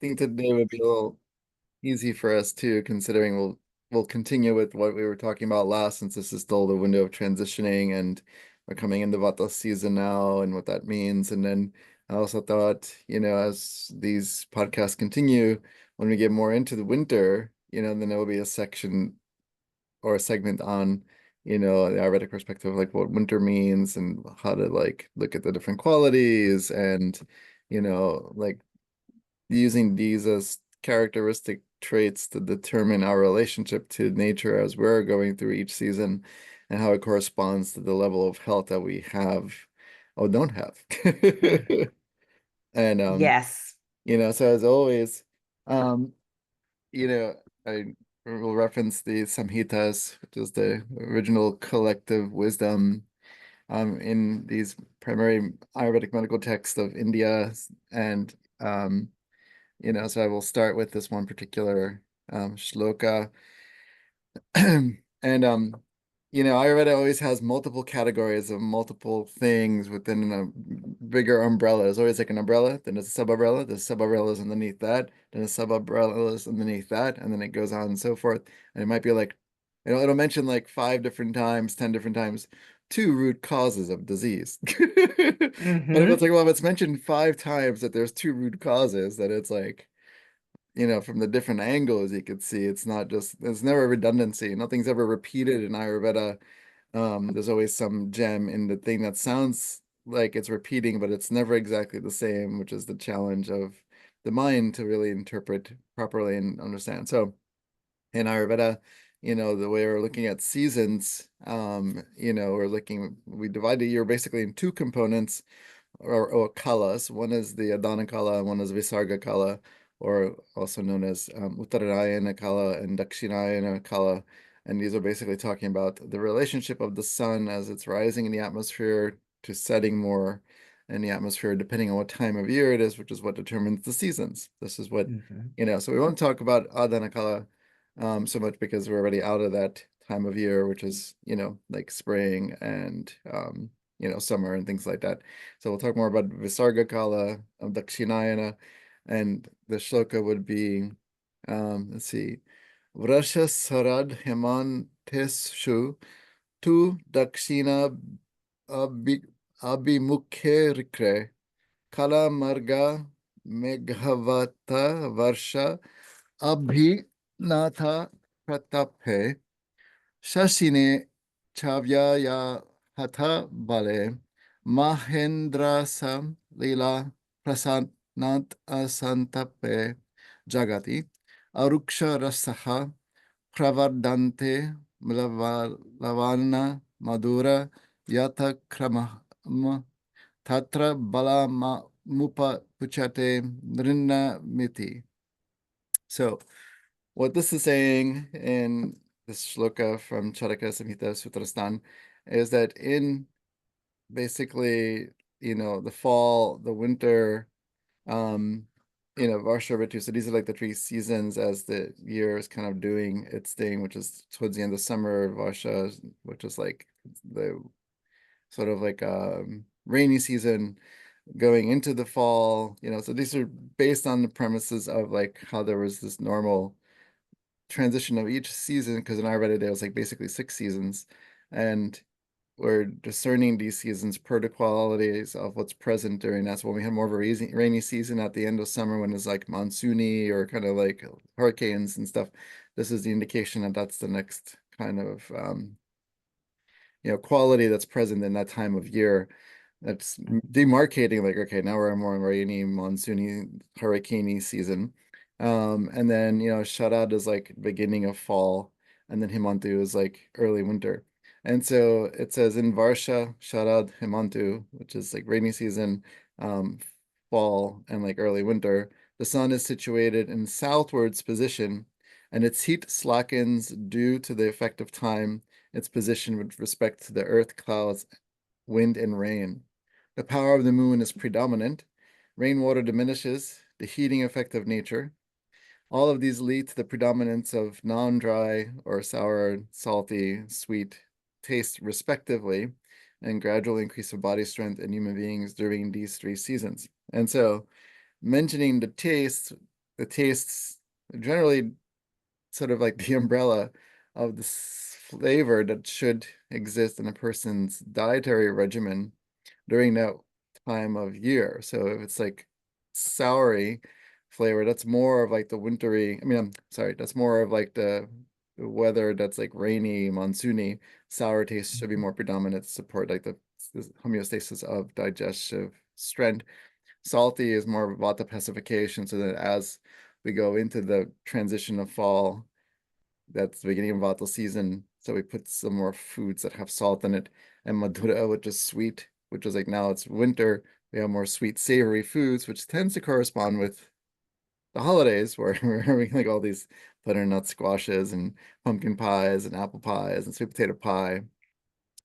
think today would be a little easy for us too, considering we'll continue with what we were talking about last, since this is still the window of transitioning and we're coming into Vata season now and what that means. And then I also thought, as these podcasts continue, when we get more into the winter, then there will be a section or a segment on, the Ayurvedic perspective, like what winter means and how to like look at the different qualities and, like using these as characteristic traits to determine our relationship to nature as we're going through each season and how it corresponds to the level of health that we have or don't have. Mhm. And Yes. so as always, um, you know, I will reference the Samhitas, which is the original collective wisdom in these primary Ayurvedic medical texts of India. And so I will start with this one particular shloka. And Ayurveda always has multiple categories of multiple things within a bigger umbrella. There's always like an umbrella, then there's a sub-umbrella, there's sub-umbrellas underneath that, then a sub-umbrellas underneath that, and then it goes on and so forth. And it might be like, it'll mention like 5 different times, 10 different times, two root causes of disease. But if it's Hmm. like, well, if it's mentioned 5 times that there's two root causes, that it's like, from the different angles you could see, it's not just, there's never redundancy. Nothing's ever repeated in Ayurveda. There's always some gem in the thing that sounds like it's repeating, but it's never exactly the same, which is the challenge of the mind to really interpret properly and understand. So in Ayurveda, the way we're looking at seasons, we divide the year basically in two components or kalas. One is the Adana kala, and one is Visarga kala, or also known as Uttarayana kala and Dakshinayana kala. And these are basically talking about the relationship of the sun as it's rising in the atmosphere to setting more in the atmosphere, depending on what time of year it is, which is what determines the seasons. This is what, Hmm. so we won't talk about Adana kala so much because we're already out of that time of year, which is, like spring and, summer and things like that. So we'll talk more about Visarga Kala of Dakshinayana, and the shloka would be, let's see, Vrasha Sarad Hemanteshu Tu Dakshina Abhi Abhimukhe Rikre Kala Marga Meghavata Varsha Abhinatha Prataphe Shashine Chavyaya Hatha Bale Mahendrasam Lila Prasanat Asantape Jagati Aruksha Rasaha Pravardante Lavana Madura Yatha Krama Tatra Bala Mupa Puchate Nrinna Miti. So what this is saying in this shloka from Charaka Samhita Sutrastan is that in basically, the fall, the winter, um, Varsha Ritu. So these are like the 3 seasons as the year is kind of doing its thing, which is towards the end of summer, Varsha, which is like the sort of like rainy season going into the fall, so these are based on the premises of like how there was this normal transition of each season, because in Ayurveda there was like basically 6 seasons, and we're discerning these seasons per the qualities of what's present during that. So when we have more of a rainy season at the end of summer, when it's like monsoony or kind of like hurricanes and stuff, this is the indication that that's the next kind of quality that's present in that time of year. That's demarcating like, okay, now we're in more rainy, monsoony, hurricaney season. And then, Sharad is like beginning of fall, and then Himantu is like early winter. And so it says in Varsha, Sharad, Himantu, which is like rainy season, um, fall, and like early winter, the sun is situated in southwards position, and its heat slackens due to the effect of time, its position with respect to the earth, clouds, wind, and rain. The power of the moon is predominant. Rainwater diminishes the heating effect of nature. All of these lead to the predominance of non-dry or sour, salty, sweet taste, respectively, and gradual increase of body strength in human beings during these 3 seasons. And so, mentioning the taste, the tastes generally sort of like the umbrella of the flavor that should exist in a person's dietary regimen during that time of year. So if it's like soury flavor, that's more of like the wintry, I mean, I'm sorry, that's more of like the weather that's like rainy, monsoony. Sour taste should be more predominant to support like the homeostasis of digestive strength. Salty is more of vata pacification, so that as we go into the transition of fall, that's the beginning of Vata season. So we put some more foods that have salt in it. And Madhura, which is sweet, which is like now it's winter. We have more sweet, savory foods, which tends to correspond with the holidays where we're having like all these butternut squashes and pumpkin pies and apple pies and sweet potato pie.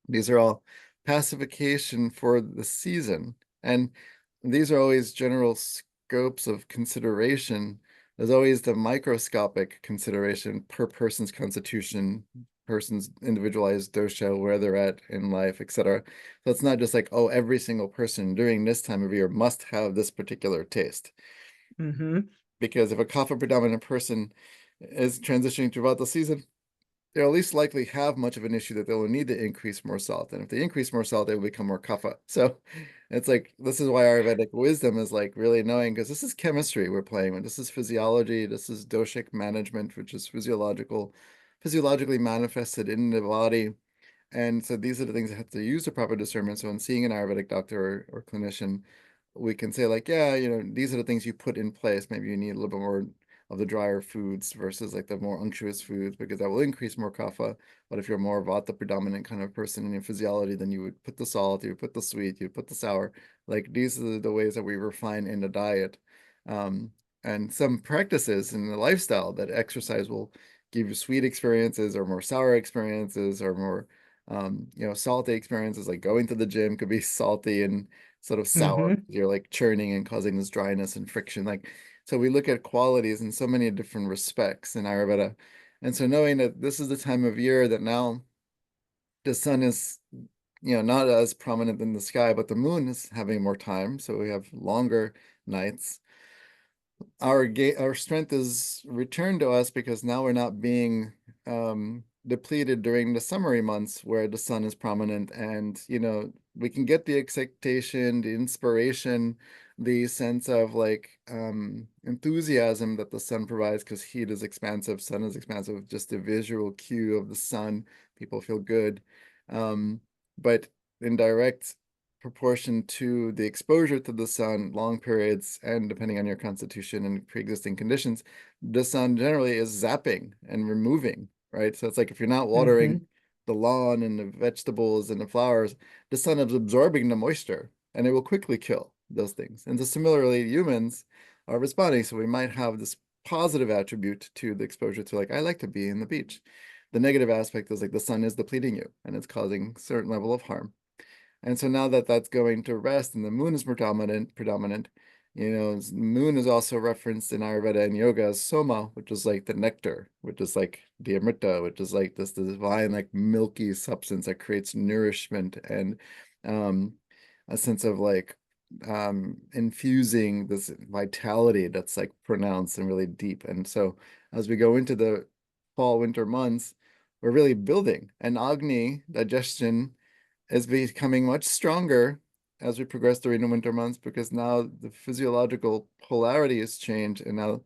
These are all pacification for the season. And these are always general scopes of consideration. There's always the microscopic consideration per person's constitution, person's individualized dosha, where they're at in life, etc. So it's not just like, oh, every single person during this time of year must have this particular taste. Mm-hmm. Because if a kapha predominant person is transitioning throughout the season, they'll at least likely have much of an issue that they'll need to increase more salt. And if they increase more salt, they will become more kapha. So it's like, this is why Ayurvedic wisdom is like really knowing, because this is chemistry we're playing with. This is physiology. This is doshic management, which is physiologically manifested in the body. And so these are the things that have to use the proper discernment. So in seeing an Ayurvedic doctor or clinician, we can say like, yeah, these are the things you put in place. Maybe you need a little bit more of the drier foods versus like the more unctuous foods because that will increase more kapha. But if you're more vata predominant kind of person in your physiology, then you would put the salt, you would put the sweet, you would put the sour. Like these are the ways that we refine in the diet. Um, and some practices in the lifestyle that exercise will give you sweet experiences or more sour experiences or more salty experiences like going to the gym could be salty and sort of sour. Mm-hmm. You're like churning and causing this dryness and friction. Like, so we look at qualities in so many different respects in Ayurveda. And so knowing that this is the time of year that now the sun is, not as prominent in the sky, but the moon is having more time. So we have longer nights. Our strength is returned to us because now we're not being depleted during the summery months where the sun is prominent, and we can get the excitation, the inspiration, the sense of like enthusiasm that the sun provides because heat is expansive, sun is expansive, just the visual cue of the sun, people feel good. But in direct proportion to the exposure to the sun, long periods, and depending on your constitution and pre-existing conditions, the sun generally is zapping and removing, right? So it's like if you're not watering Mm-hmm. the lawn and the vegetables and the flowers, the sun is absorbing the moisture and it will quickly kill those things. And so similarly, humans are responding. So we might have this positive attribute to the exposure to like, I like to be in the beach. The negative aspect is like the sun is depleting you and it's causing certain level of harm. And so now that that's going to rest and the moon is predominant, moon is also referenced in Ayurveda and yoga as soma, which is like the nectar, which is like the amrita, which is like this divine, like milky substance that creates nourishment and um, a sense of like infusing this vitality that's like pronounced and really deep. And so as we go into the fall, winter months, we're really building an Agni digestion is becoming much stronger as we progress during the winter months because now the physiological polarity has changed. And now,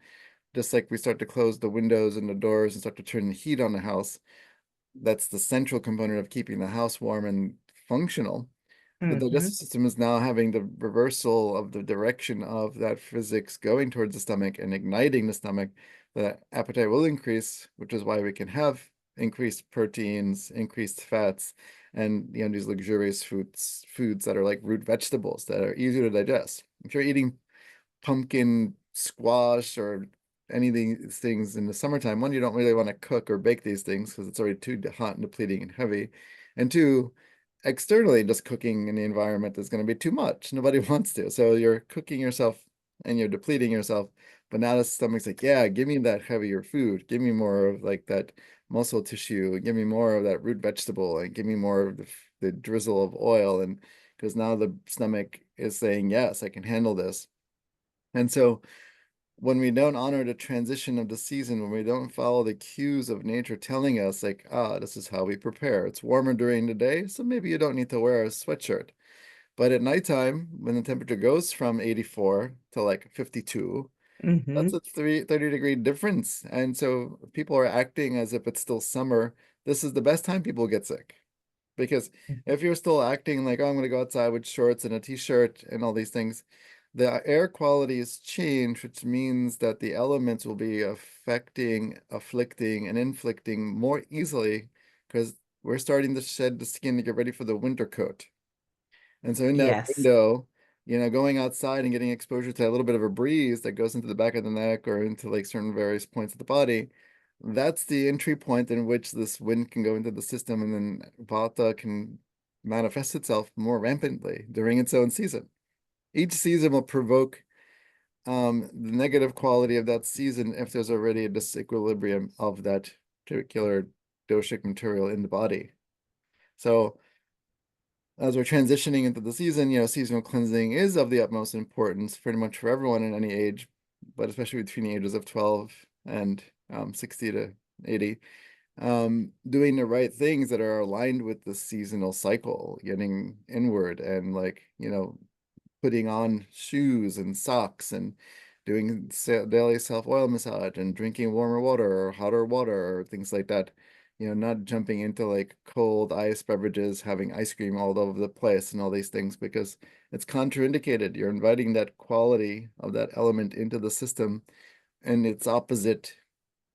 just like we start to close the windows and the doors and start to turn the heat on the house, that's the central component of keeping the house warm and functional. The Mm-hmm. digestive system is now having the reversal of the direction of that physics going towards the stomach and igniting the stomach. The appetite will increase, which is why we can have increased proteins, increased fats, and these luxurious foods that are like root vegetables that are easier to digest. If you're eating pumpkin squash or any of these things in the summertime, one, you don't really want to cook or bake these things because it's already too hot and depleting and heavy. And two, externally, just cooking in the environment is going to be too much. Nobody wants to. So you're cooking yourself and you're depleting yourself. But now the stomach's like, yeah, give me that heavier food. Give me more of like that muscle tissue. Give me more of that root vegetable and give me more of the drizzle of oil. And because now the stomach is saying, yes, I can handle this. And so when we don't honor the transition of the season, when we don't follow the cues of nature telling us, like, ah, this is how we prepare. It's warmer during the day, so maybe you don't need to wear a sweatshirt. But at nighttime, when the temperature goes from 84 to like 52, Hmm. that's a 30-degree difference. And so people are acting as if it's still summer. This is the best time people get sick. Because if you're still acting like, oh, I'm going to go outside with shorts and a t-shirt and all these things, the air quality is changed, which means that the elements will be afflicting, and inflicting more easily because we're starting to shed the skin to get ready for the winter coat. And so in that Yes. window, going outside and getting exposure to a little bit of a breeze that goes into the back of the neck or into like certain various points of the body, that's the entry point in which this wind can go into the system, and then Vata can manifest itself more rampantly during its own season. Each season will provoke the negative quality of that season if there's already a disequilibrium of that particular doshic material in the body. So as we're transitioning into the season, seasonal cleansing is of the utmost importance pretty much for everyone in any age, but especially between the ages of 12 and 60 to 80. Doing the right things that are aligned with the seasonal cycle, getting inward and like, putting on shoes and socks and doing daily self-oil massage and drinking warmer water or hotter water or things like that. Not jumping into like cold ice beverages, having ice cream all over the place and all these things because it's contraindicated. You're inviting that quality of that element into the system and its opposite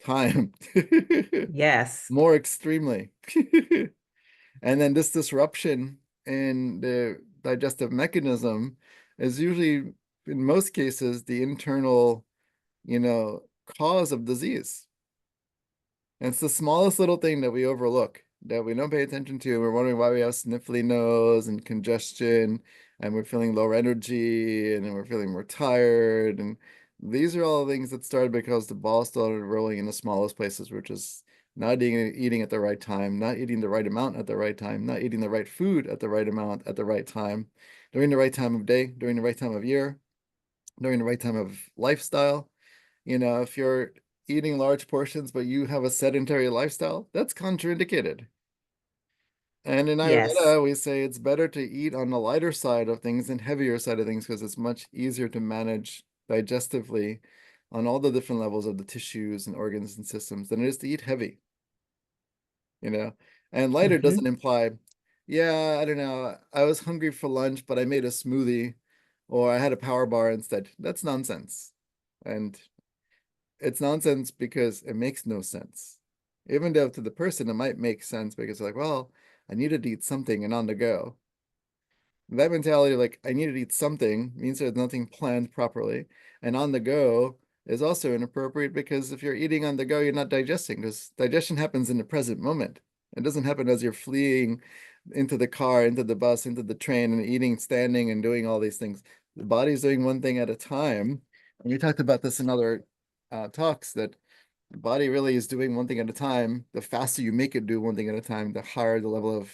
time Yes. more extremely. And then this disruption in the digestive mechanism is usually, in most cases, the internal, you know, cause of disease. And it's the smallest little thing that we overlook, that we don't pay attention to. We're wondering why we have sniffly nose and congestion, and we're feeling lower energy, and then we're feeling more tired. And these are all things that started because the ball started rolling in the smallest places, which is not eating at the right time, not eating the right amount at the right time, not eating the right food at the right amount at the right time, during the right time of day, during the right time of year, during the right time of lifestyle. If you're eating large portions, but you have a sedentary lifestyle, that's contraindicated. And in Yes. Ayurveda, we say it's better to eat on the lighter side of things than heavier side of things because it's much easier to manage digestively on all the different levels of the tissues and organs and systems than it is to eat heavy, you know? And lighter doesn't Hmm. imply, yeah, I don't know, I was hungry for lunch, but I made a smoothie or I had a power bar instead. That's nonsense. And it's nonsense because it makes no sense. Even though to the person it might make sense because they're like, well, I needed to eat something and on the go. That mentality, like I needed to eat something, means there's nothing planned properly. And on the go is also inappropriate because if you're eating on the go, you're not digesting because digestion happens in the present moment. It doesn't happen as you're fleeing into the car, into the bus, into the train, and eating, standing, and doing all these things. The body's doing one thing at a time. And we talked about this in other talks that the body really is doing one thing at a time. The faster you make it do one thing at a time, the higher the level of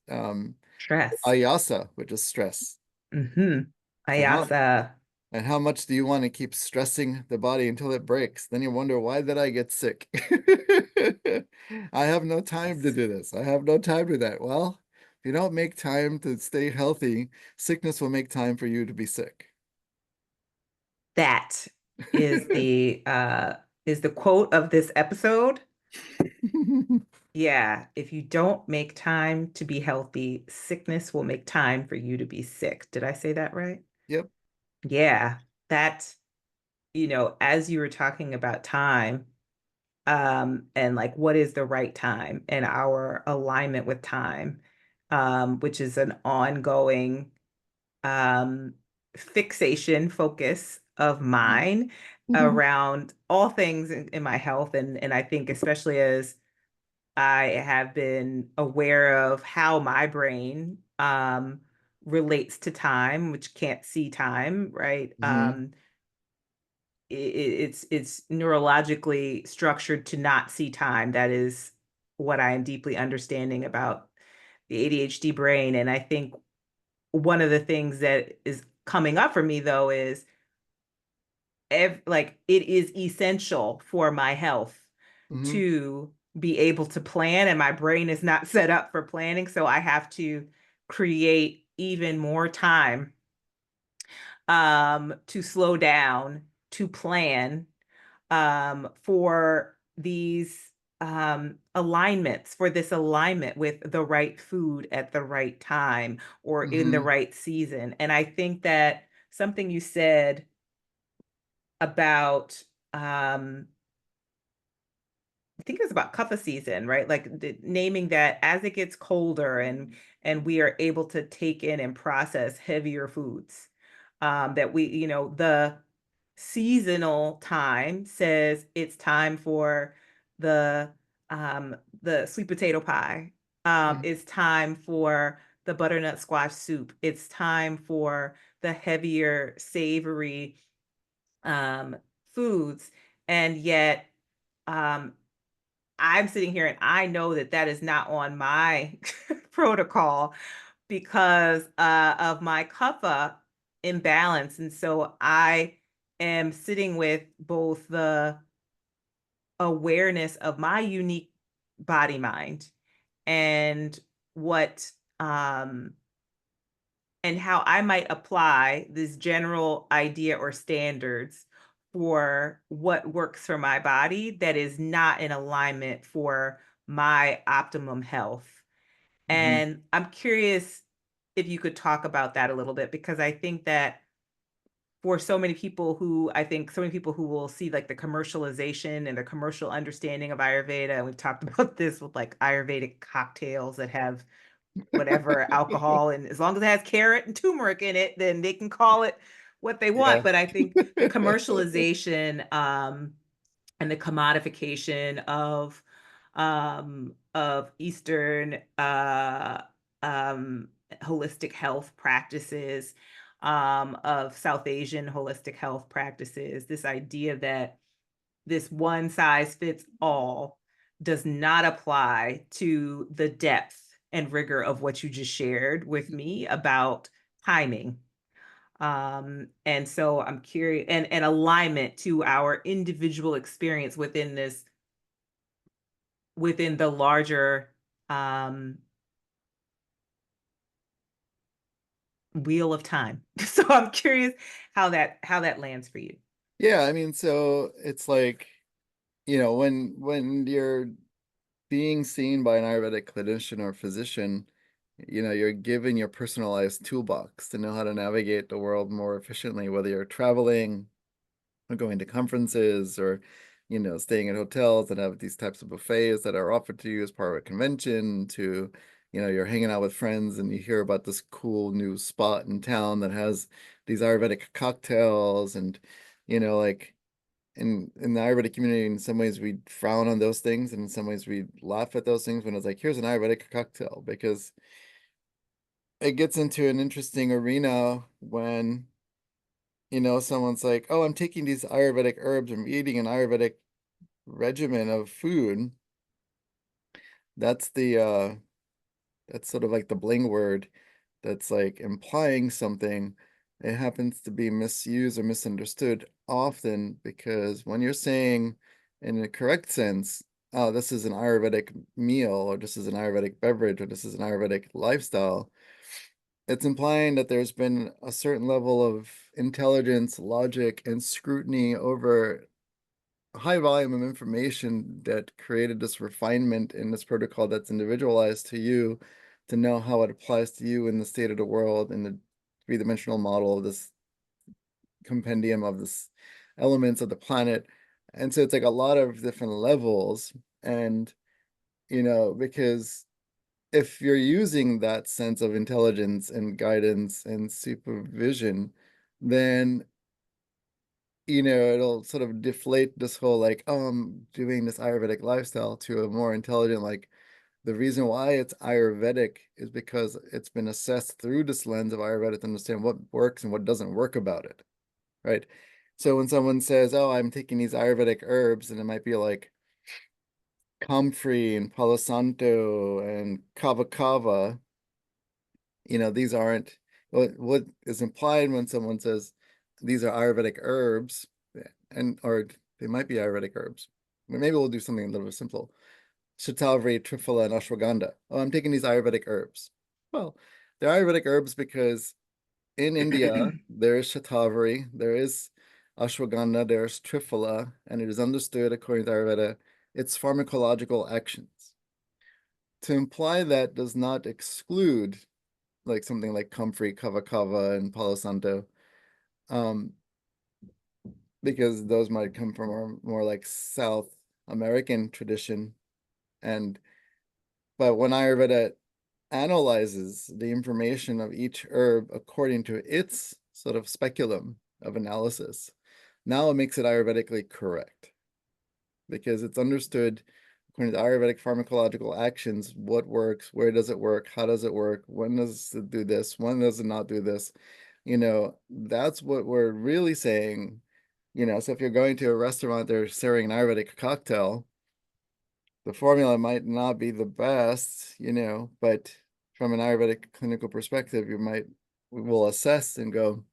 um, Stress. ayasa, which is stress. Hmm. So Ayasa. how much do you want to keep stressing the body until it breaks? Then you wonder, why did I get sick? I have no time to Yes. do this. I have no time to that. Well, if you don't make time to stay healthy, sickness will make time for you to be sick. That is the quote of this episode. Yeah, if you don't make time to be healthy, sickness will make time for you to be sick. Did I say that right? Yep. Yeah, that, as you were talking about time, and like what is the right time and our alignment with time, which is an ongoing um fixation focus of mine around all things in my health. And I think especially as I have been aware of how my brain relates to time, which can't see time, right? Hmm. It's neurologically structured to not see time. That is what I am deeply understanding about the ADHD brain. And I think one of the things that is coming up for me though is like it is essential for my health Hmm. to be able to plan, and my brain is not set up for planning, so I have to create even more time to slow down, to plan for these alignments, for this alignment with the right food at the right time or in the Hmm. right season. And I think that something you said about I think it was about kapha season, right? Like naming that as it gets colder and we are able to take in and process heavier foods. That we, the seasonal time says it's time for the the sweet potato pie. It's time for the butternut squash soup. It's time for the heavier, savory um, foods, and yet um, I'm sitting here and I know that that is not on my protocol because of my kapha imbalance. And so I am sitting with both the awareness of my unique body mind and what and how I might apply this general idea or standards for what works for my body that is not in alignment for my optimum health. Hmm. And I'm curious if you could talk about that a little bit, because I think that for so many people who I think so many people who will see like the commercialization and the commercial understanding of Ayurveda, and we've talked about this with like Ayurvedic cocktails that have whatever alcohol, and as long as it has carrot and turmeric in it, then they can call it what they want. Yeah. But I think the commercialization and the commodification of Eastern um, holistic health practices, of South Asian holistic health practices, this idea that this one size fits all does not apply to the depth and rigor of what you just shared with me about timing. And so I'm curious, and alignment to our individual experience within this, within the larger um, wheel of time. So I'm curious how that lands for you. Yeah, I mean, so it's like, when you're being seen by an Ayurvedic clinician or physician, you're given your personalized toolbox to know how to navigate the world more efficiently, whether you're traveling or going to conferences or, staying at hotels that have these types of buffets that are offered to you as part of a convention to, you're hanging out with friends and you hear about this cool new spot in town that has these Ayurvedic cocktails and, like in the Ayurvedic community, in some ways we frown on those things, and in some ways we laugh at those things when it's like, here's an Ayurvedic cocktail, because it gets into an interesting arena when, someone's like, oh, I'm taking these Ayurvedic herbs, I'm eating an Ayurvedic regimen of food. That's that's sort of like the bling word that's like implying something. It happens to be misused or misunderstood often because when you're saying in a correct sense, oh, this is an Ayurvedic meal, or this is an Ayurvedic beverage, or this is an Ayurvedic lifestyle, it's implying that there's been a certain level of intelligence, logic, and scrutiny over a high volume of information that created this refinement in this protocol that's individualized to you to know how it applies to you in the state of the world in the three-dimensional model of this compendium of this elements of the planet. And so it's like a lot of different levels. And, because if you're using that sense of intelligence and guidance and supervision, then it'll sort of deflate this whole like, oh, I'm doing this Ayurvedic lifestyle to a more intelligent, like the reason why it's Ayurvedic is because it's been assessed through this lens of Ayurveda to understand what works and what doesn't work about it, right? So when someone says, oh, I'm taking these Ayurvedic herbs, and it might be like comfrey and palo santo and kava kava, these aren't what is implied when someone says these are Ayurvedic herbs. and or they might be Ayurvedic herbs. Maybe we'll do something a little bit simple. Shatavari, Triphala, and Ashwagandha. Oh, I'm taking these Ayurvedic herbs. Well, they're Ayurvedic herbs because in India there is Shatavari, there is Ashwagandha, there's Triphala, and it is understood according to Ayurveda its pharmacological actions. To imply that does not exclude like something like comfrey, kava kava, and palo santo, um, because those might come from more like South American tradition. And but when Ayurveda analyzes the information of each herb according to its sort of speculum of analysis, now it makes it Ayurvedically correct because it's understood according to Ayurvedic pharmacological actions what works, where does it work, how does it work, when does it do this, when does it not do this. That's what we're really saying. So if you're going to a restaurant, they're serving an Ayurvedic cocktail, the formula might not be the best, but from an Ayurvedic clinical perspective, we will assess and go,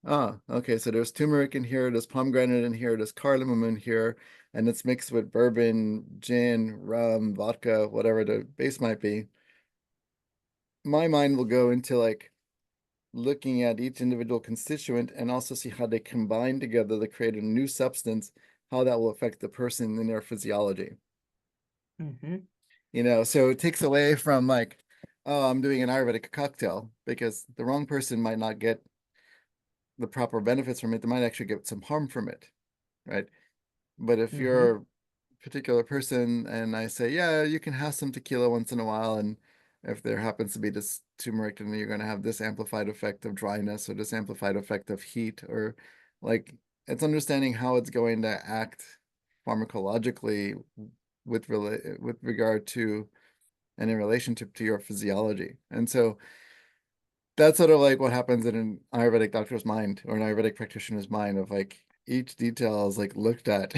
okay, so there's turmeric in here, there's pomegranate in here, there's cardamom in here, and it's mixed with bourbon, gin, rum, vodka, whatever the base might be. My mind will go into like looking at each individual constituent and also see how they combine together to create a new substance, how that will affect the person in their physiology. Mm-hmm. So it takes away from like, oh, I'm doing an Ayurvedic cocktail because the wrong person might not get the proper benefits from it. They might actually get some harm from it, right? But if Mm-hmm. you're a particular person and I say, yeah, you can have some tequila once in a while, and if there happens to be this turmeric, then you're going to have this amplified effect of dryness or this amplified effect of heat, or like it's understanding how it's going to act pharmacologically with regard to and in relationship to your physiology. And so that's sort of like what happens in an Ayurvedic doctor's mind or an Ayurvedic practitioner's mind of like each detail is like looked at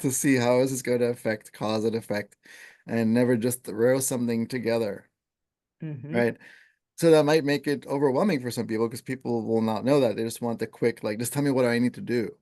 to see how is this going to affect cause and effect and never just throw something together, Mm-hmm. right? So that might make it overwhelming for some people because people will not know that. They just want the quick, like, just tell me what I need to do.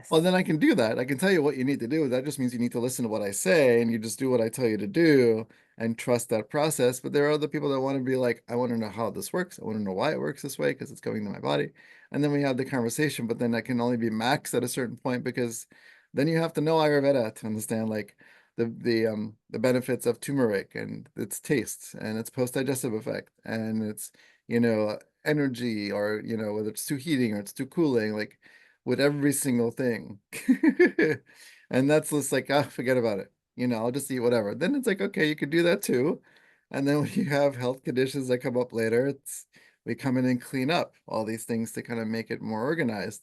Well, Yes. then I can do that. I can tell you what you need to do. That just means you need to listen to what I say and you just do what I tell you to do and trust that process. But there are other people that want to be like, I want to know how this works. I want to know why it works this way because it's going to my body. And then we have the conversation, but then that can only be maxed at a certain point because then you have to know Ayurveda to understand like the benefits of turmeric and its taste and its post-digestive effect and its, energy or, whether it's too heating or it's too cooling, like with every single thing. And that's just like, forget about it. I'll just eat whatever. Then it's like, okay, you could do that too. And then when you have health conditions that come up later, we come in and clean up all these things to kind of make it more organized.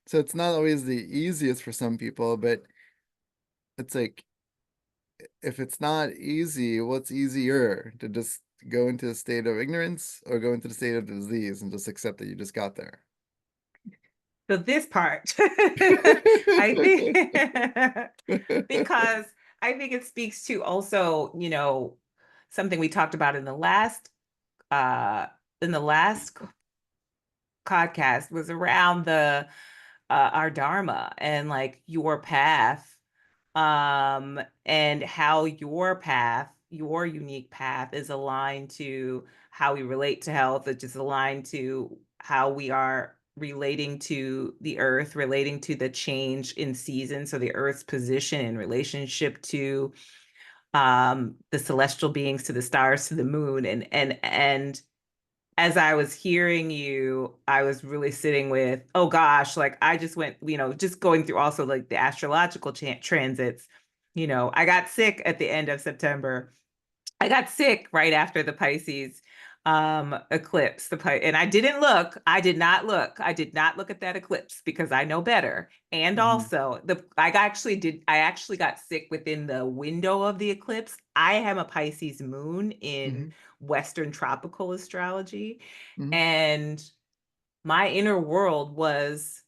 So it's not always the easiest for some people, but it's like if it's not easy, what's easier to just go into a state of ignorance or go into the state of disease and just accept that you just got there? So this part, I think, because I think it speaks to also, something we talked about uh in the last podcast was around the our dharma and like your path, and how your unique path is aligned to how we relate to health, which is aligned to how we are relating to the earth, relating to the change in season. So the earth's position in relationship to the celestial beings, to the stars, to the moon. And as I was hearing you, I was really sitting with, oh gosh, like I just went, just going through also like the astrological transits. I got sick at the end of September. I got sick right after the Pisces eclipse. And I did not look at that eclipse because I know better. And Mhm, also I actually got sick within the window of the eclipse. I am a Pisces moon in mhm, Western tropical astrology, mhm, and my inner world was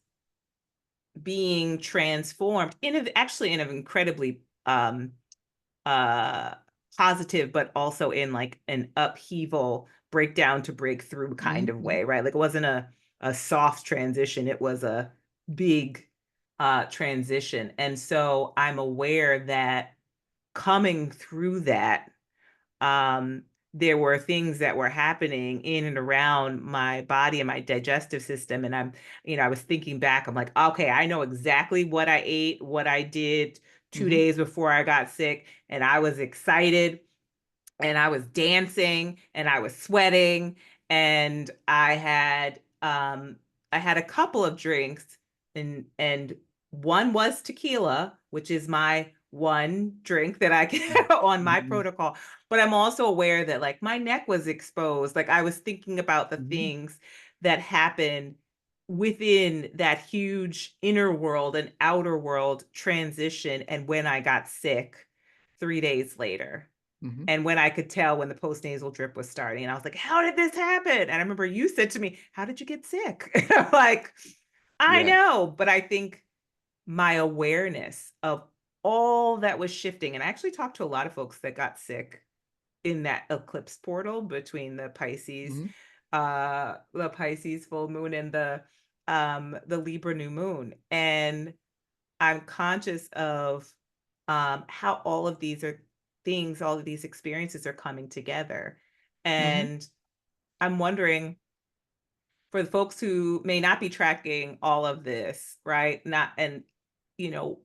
being transformed actually in an incredibly uh positive, but also in like an upheaval, breakdown to breakthrough kind mhm, of mhm, way, right? Like it wasn't a soft transition, it was a big transition. And so I'm aware that coming through that, um, there were things that were happening in and around my body and my digestive system. And I was thinking back, I'm like, okay, I know exactly what I ate, what I did two Mm-hmm. days before I got sick. And I was excited and I was dancing and I was sweating and I had a couple of drinks and one was tequila, which is my one drink that I get on my Mm-hmm. protocol. But I'm also aware that like my neck was exposed. Like I was thinking about the Mm-hmm. things that happened within that huge inner world and outer world transition and when I got sick 3 days later Mm-hmm. and when I could tell when the postnasal drip was starting. And I was like, how did this happen? And I remember you said to me, how did you get sick? And I'm like, I Yeah. know. But I think my awareness of all that was shifting, and I actually talked to a lot of folks that got sick in that eclipse portal between Mm-hmm. the Pisces full moon and the Libra new moon. And I'm conscious of how all of these are things, all of these experiences are coming together. Mm-hmm. And I'm wondering for the folks who may not be tracking all of this, right? Not and you know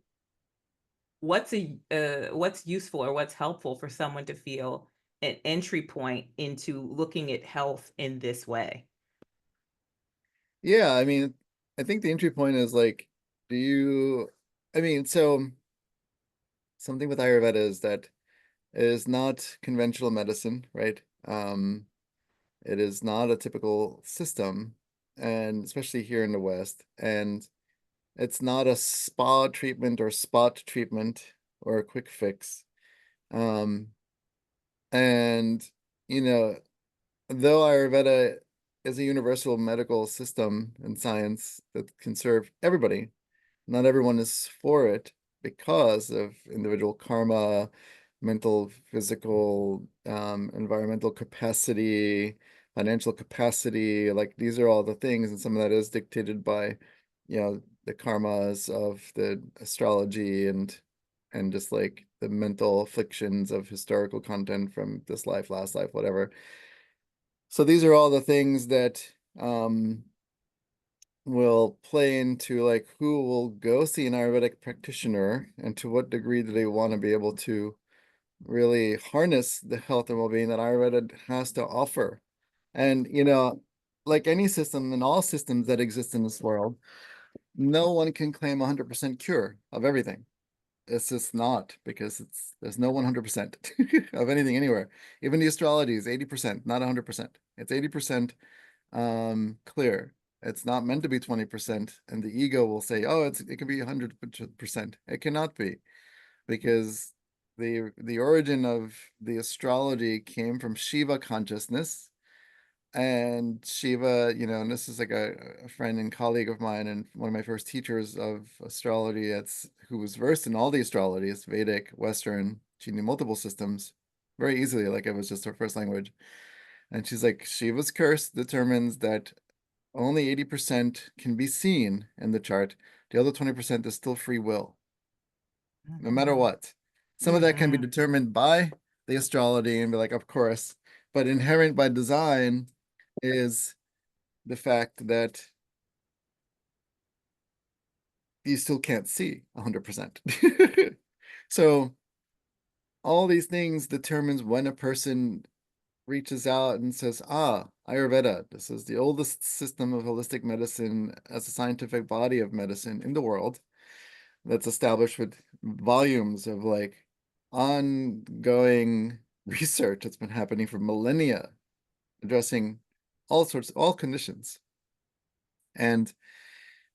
what's useful or what's helpful for someone to feel an entry point into looking at health in this way. Yeah, I mean, I think the entry point is like, do you, I mean, so something with Ayurveda is that it is not conventional medicine, right? It is not a typical system, and especially here in the West, and it's not a spa treatment or spot treatment or a quick fix. Um, and you know, though Ayurveda is a universal medical system and science that can serve everybody, not everyone is for it because of individual karma, mental, physical, environmental capacity, financial capacity. Like these are all the things, and some of that is dictated by, the karmas of the astrology and just like the mental afflictions of historical content from this life, last life, whatever. So these are all the things that will play into like who will go see an Ayurvedic practitioner and to what degree do they want to be able to really harness the health and well-being that Ayurveda has to offer. And like any system and all systems that exist in this world, no one can claim 100% cure of everything. It's just not because there's no 100% of anything anywhere. Even the astrology is 80%, not 100%. It's 80% clear. It's not meant to be 20%, and the ego will say, oh, it can be 100%. It cannot be because the origin of the astrology came from Shiva consciousness. And Shiva, and this is like a friend and colleague of mine, and one of my first teachers of astrology, that's who was versed in all the astrologies, Vedic, Western. She knew multiple systems very easily, like it was just her first language. And she's like, Shiva's curse determines that only 80% can be seen in the chart. The other 20% is still free will, no matter Mm-hmm. what. Some of that can be Mm-hmm. determined by the astrology and be like, of course, but inherent by design is the fact that you still can't see 100%. So all these things determines when a person reaches out and says, Ayurveda, this is the oldest system of holistic medicine as a scientific body of medicine in the world that's established with volumes of like ongoing research that's been happening for millennia, addressing all conditions. And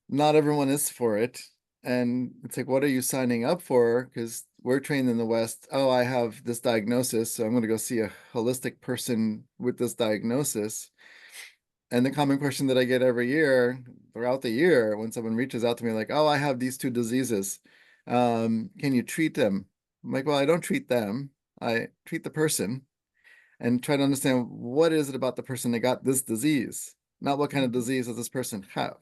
not everyone is for it. And it's like, what are you signing up for? Because we're trained in the West. Oh, I have this diagnosis, so I'm going to go see a holistic person with this diagnosis. And the common question that I get every year throughout the year when someone reaches out to me like, oh, I have these two diseases. Can you treat them? I'm like, well, I don't treat them. I treat the person and try to understand what is it about the person that got this disease, not what kind of Mm-hmm. disease does this person have.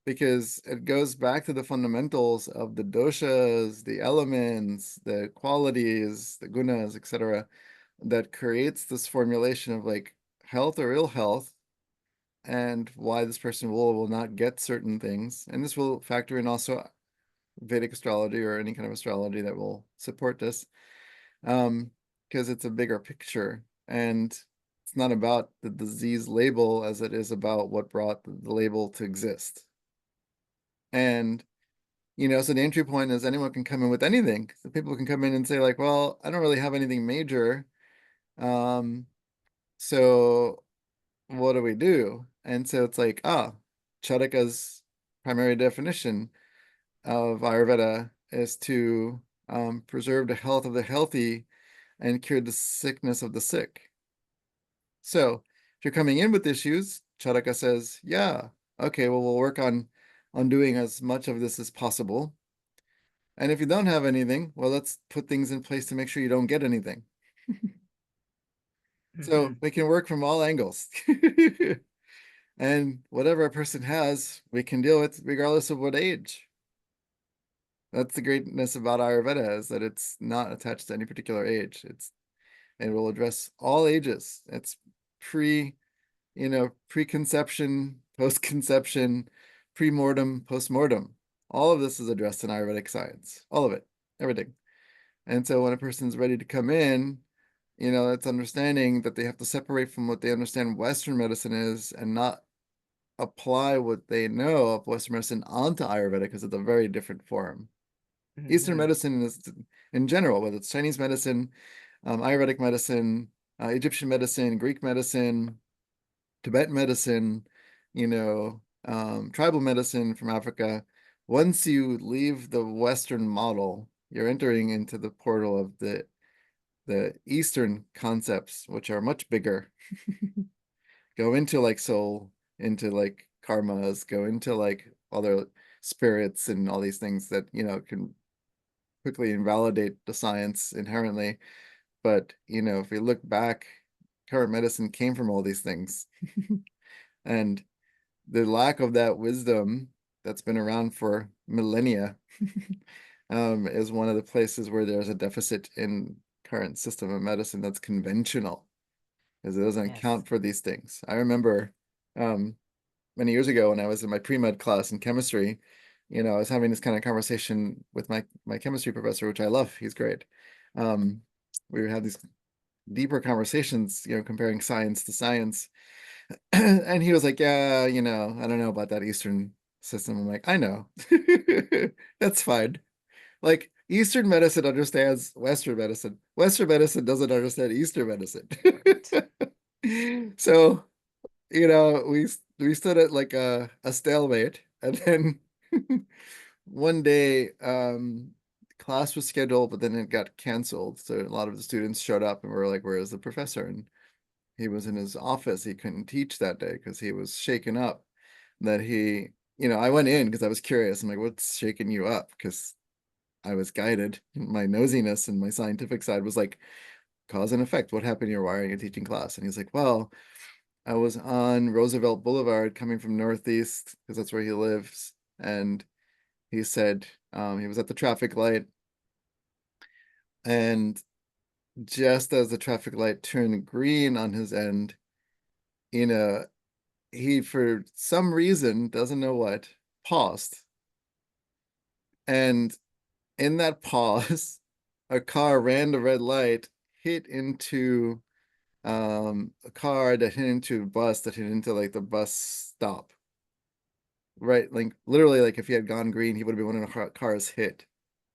because it goes back to the fundamentals of the doshas, the elements, the qualities, the gunas, etc., that creates this formulation of like health or ill health, and why this person will or will not get certain things. And this will factor in also Vedic astrology or any kind of astrology that will support this, because it's a bigger picture. And it's not about the disease label as it is about what brought the label to exist. And, so the entry point is anyone can come in with anything. So people can come in and say, like, well, I don't really have anything major. Um, so what do we do? And so it's like, Charaka's primary definition of Ayurveda is to preserve the health of the healthy and cure the sickness of the sick. So if you're coming in with issues, Charaka says, yeah, okay, well, we'll work on doing as much of this as possible. And if you don't have anything, well, let's put things in place to make sure you don't get anything. So Hmm. we can work from all angles. And whatever a person has, we can deal with regardless of what age. That's the greatness about Ayurveda, is that it's not attached to any particular age. It will address all ages. It's pre, preconception, post-conception, pre-mortem, post-mortem. All of this is addressed in Ayurvedic science. All of it, everything. And so when a person's ready to come in, it's understanding that they have to separate from what they understand Western medicine is and not apply what they know of Western medicine onto Ayurveda, because it's a very different form. Eastern Hmm. medicine is, in general, whether it's Chinese medicine, Ayurvedic medicine, Egyptian medicine, Greek medicine, Tibetan medicine, tribal medicine from Africa. Once you leave the Western model, you're entering into the portal of the Eastern concepts, which are much bigger. Go into like soul, into like karmas, go into like other spirits and all these things that, can quickly invalidate the science inherently. But, if we look back, current medicine came from all these things. And the lack of that wisdom that's been around for millennia is one of the places where there's a deficit in current system of medicine that's conventional, because it doesn't Yes. account for these things. I remember um, many years ago when I was in my pre-med class in chemistry, I was having this kind of conversation with my chemistry professor, which I love. He's great. We would have these deeper conversations, comparing science to science. And he was like, yeah, I don't know about that Eastern system. I'm like, I know. That's fine. Like Eastern medicine understands Western medicine. Western medicine doesn't understand Eastern medicine. Right. So, we stood at like a stalemate, and then one day class was scheduled, but then it got canceled. So a lot of the students showed up and were like, where is the professor? And he was in his office. He couldn't teach that day because he was shaken up that I went in because I was curious. I'm like, what's shaking you up? Because I was guided. My nosiness and my scientific side was like, cause and effect. What happened here? Why are you teaching class? And he's like, well, I was on Roosevelt Boulevard coming from Northeast because that's where he lives. And he said he was at the traffic light. And just as the traffic light turned green on his end, you know, he, for some reason, doesn't know what, paused. And in that pause, a car ran the red light, hit into a car that hit into a bus that hit into like the bus stop. Right, like literally, like if he had gone green, he would have been one of the cars hit.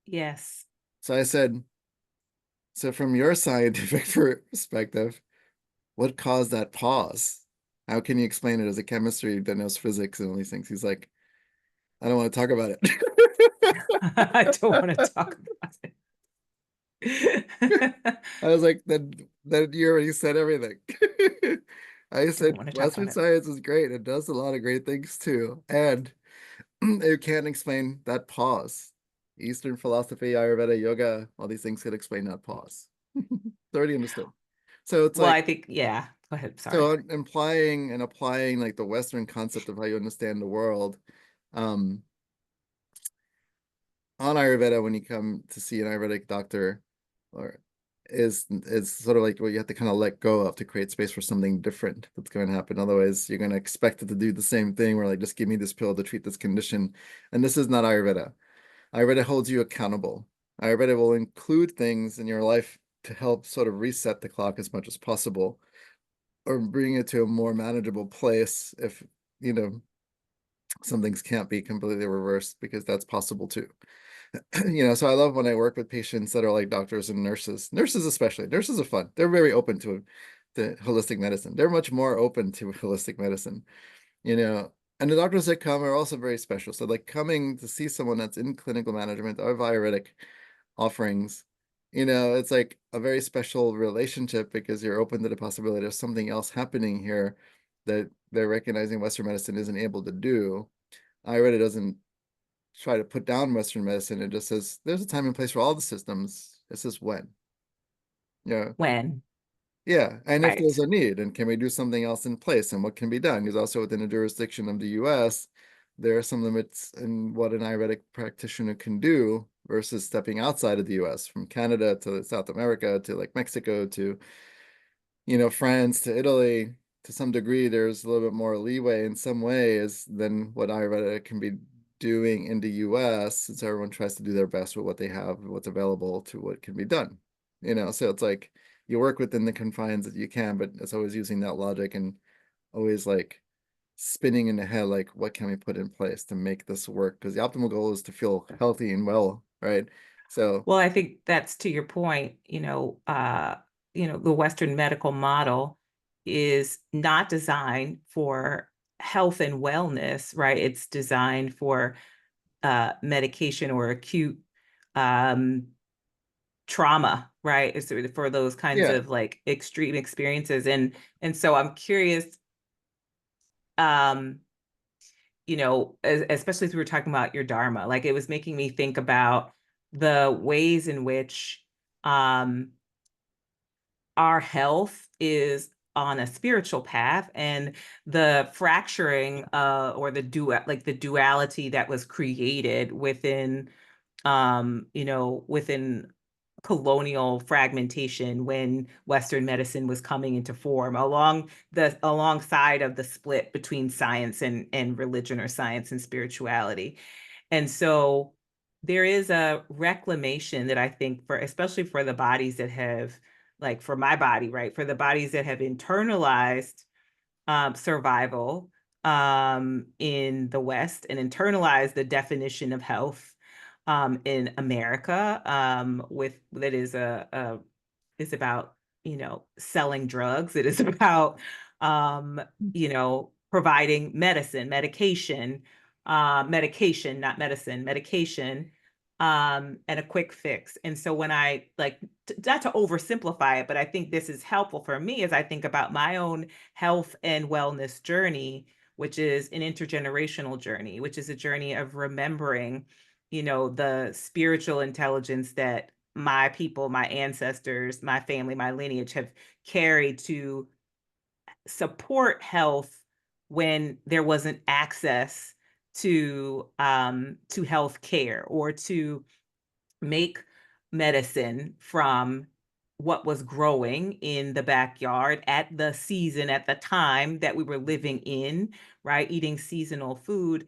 Yes. So I said, so from your scientific perspective, what caused that pause? How can you explain it as a chemistry that knows physics and all these things? He's like, I don't want to talk about I don't want to talk about it. I was like, then you already said everything. I Don't said want to talk Western about it. science is great. It does a lot of great things too. And it can't explain that pause. Eastern philosophy, Ayurveda, yoga, all these things could explain that pause. It's already understood. So it's Well, like, I think, yeah. Go ahead. Sorry. so implying and applying like the Western concept of how you understand the world Um, on Ayurveda, when you come to see an Ayurvedic doctor, or is sort of like what you have to kind of let go of to create space for something different that's going to happen. Otherwise, you're going to expect it to do the same thing where like, just give me this pill to treat this condition. And this is not Ayurveda. Ayurveda holds you accountable. Ayurveda will include things in your life to help sort of reset the clock as much as possible or bring it to a more manageable place if, you know, some things can't be completely reversed because that's possible too. So I love when I work with patients that are like doctors and nurses especially. Nurses are fun. They're very open to holistic medicine. They're much more open to holistic medicine, you know. And the doctors that come are also very special. So like coming to see someone that's in clinical management of Ayurvedic offerings, it's like a very special relationship because you're open to the possibility of something else happening here that they're recognizing Western medicine isn't able to do. Ayurveda doesn't try to put down Western medicine. It just says there's a time and place for all the systems. It says when. Yeah. When, Yeah. And if there's right? a need, and can we do something else in place and what can be done? Because also within the jurisdiction of the US, there are some limits in what an Ayurvedic practitioner can do versus stepping outside of the US, from Canada to South America to like Mexico to France to Italy. To some degree, there's a little bit more leeway in some ways than what Ayurveda can be doing in the US, since everyone tries to do their best with what they have, what's available to what can be done. So it's like you work within the confines that you can, but it's always using that logic and always like spinning in the head, like, what can we put in place to make this work? Because the optimal goal is to feel healthy and well, right? So, Well, I think that's to your point, the Western medical model is not designed for health and wellness, right? It's designed for medication or acute um, trauma, right? It's for those kinds yeah. of like extreme experiences. And so I'm curious, um, especially as we were talking about your Dharma, like it was making me think about the ways in which um, our health is on a spiritual path and the fracturing or the duality that was created within colonial fragmentation when Western medicine was coming into form alongside of the split between science and religion, or science and spirituality. And so there is a reclamation that I think, for especially for the bodies that have, like for my body, right? For the bodies that have internalized survival in the West and internalized the definition of health in America, with that is about, selling drugs. It is about, providing medication, not medicine, medication, and a quick fix. And so when I like, not to oversimplify it, but I think this is helpful for me as I think about my own health and wellness journey, which is an intergenerational journey, which is a journey of remembering, the spiritual intelligence that my people, my ancestors, my family, my lineage have carried to support health when there wasn't access to health care, or to make medicine from what was growing in the backyard at the season, at the time that we were living in, right? Eating seasonal food.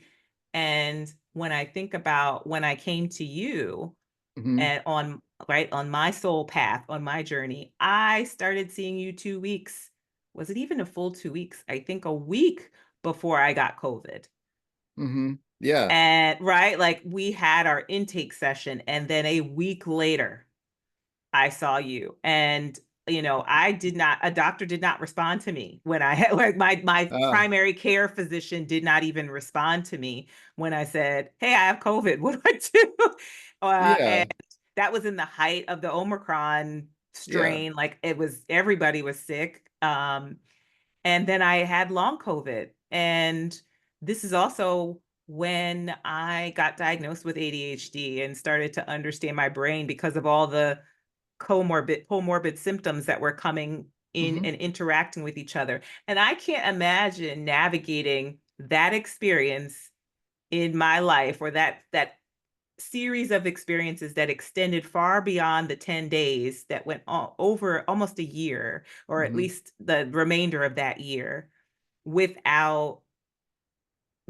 And when I think about when I came to you, Mhm. and on my soul path, on my journey, I started seeing you 2 weeks. Was it even a full 2 weeks? I think a week before I got COVID. Yeah. And right, like we had our intake session, and then a week later, I saw you. And a doctor did not respond to me when I had, like, my Ah, primary care physician did not even respond to me when I said, "Hey, I have COVID. What do I do?" yeah. And that was in the height of the Omicron Yeah. strain. Like everybody was sick. And then I had long COVID. And this is also when I got diagnosed with ADHD and started to understand my brain because of all the comorbid symptoms that were coming in Hmm. and interacting with each other. And I can't imagine navigating that experience in my life, or that series of experiences that extended far beyond the 10 days that went over almost a year, or at Hmm. least the remainder of that year, without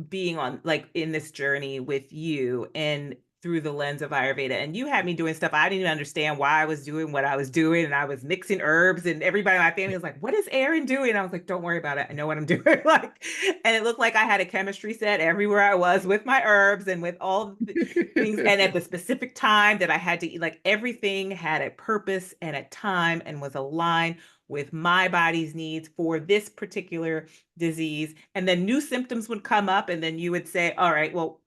being on like in this journey with you and through the lens of Ayurveda. And you had me doing stuff I didn't even understand why I was doing what I was doing. And I was mixing herbs, and everybody in my family was like, "What is Aaron doing?" And I was like, "Don't worry about it. I know what I'm doing." Like, and it looked like I had a chemistry set everywhere I was with my herbs and with all the things. And at the specific time that I had to eat, like everything had a purpose and a time and was aligned with my body's needs for this particular disease. And then new symptoms would come up, and then you would say, "All right, well,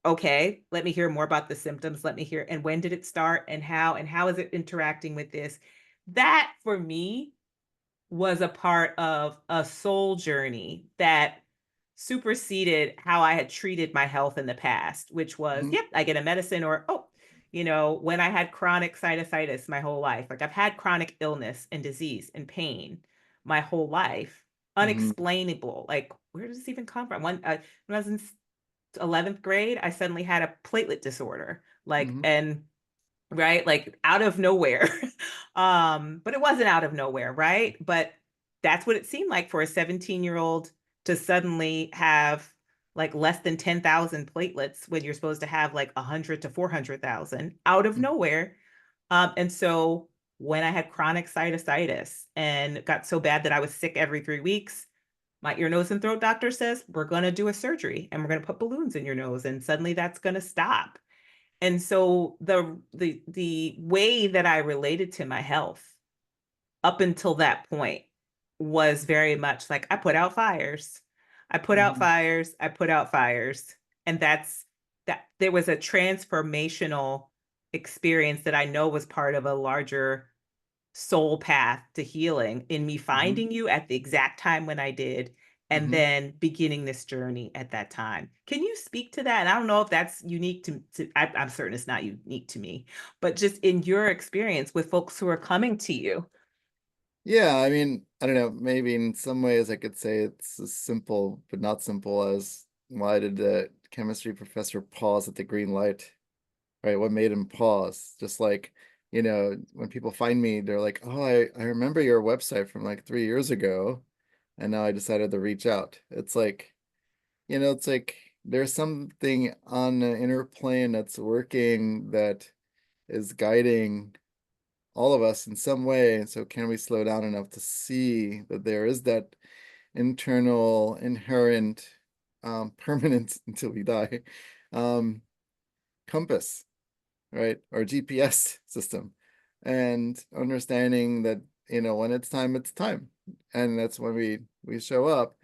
okay, let me hear more about the symptoms. Let me hear, and when did it start, and how is it interacting with this?" That for me was a part of a soul journey that superseded how I had treated my health in the past, which was, Hmm. yep, I get a medicine, or, oh, when I had chronic sinusitis my whole life, like I've had chronic illness and disease and pain my whole life, Hmm. unexplainable. Like, where does this even come from? When I was in 11th grade, I suddenly had a platelet disorder, like, Hmm. and right, like out of nowhere. But it wasn't out of nowhere, right? But that's what it seemed like for a 17-year-old to suddenly have like less than 10,000 platelets when you're supposed to have like 100 to 400,000 out of nowhere. And so when I had chronic sinusitis and got so bad that I was sick every 3 weeks, my ear, nose, and throat doctor says, "We're going to do a surgery and we're going to put balloons in your nose, and suddenly that's going to stop." And so the way that I related to my health up until that point was very much like, I put out fires. I put out Hmm. fires. I put out fires. And that's that. There was a transformational experience that I know was part of a larger soul path to healing in me Hmm. finding you at the exact time when I did, and Hmm. then beginning this journey at that time. Can you speak to that? And I don't know if that's unique I'm certain it's not unique to me, but just in your experience with folks who are coming to you. Yeah, I mean, I don't know, maybe in some ways I could say it's as simple, but not simple as why did the chemistry professor pause at the green light, right? What made him pause? Just like, when people find me, they're like, oh, I remember your website from like 3 years ago, and now I decided to reach out. It's like there's something on the inner plane that's working that is guiding all of us in some way. And so can we slow down enough to see that there is that internal, inherent, permanent until we die, um, compass, right? Or GPS system. And understanding that, when it's time, it's time. And that's when we show up,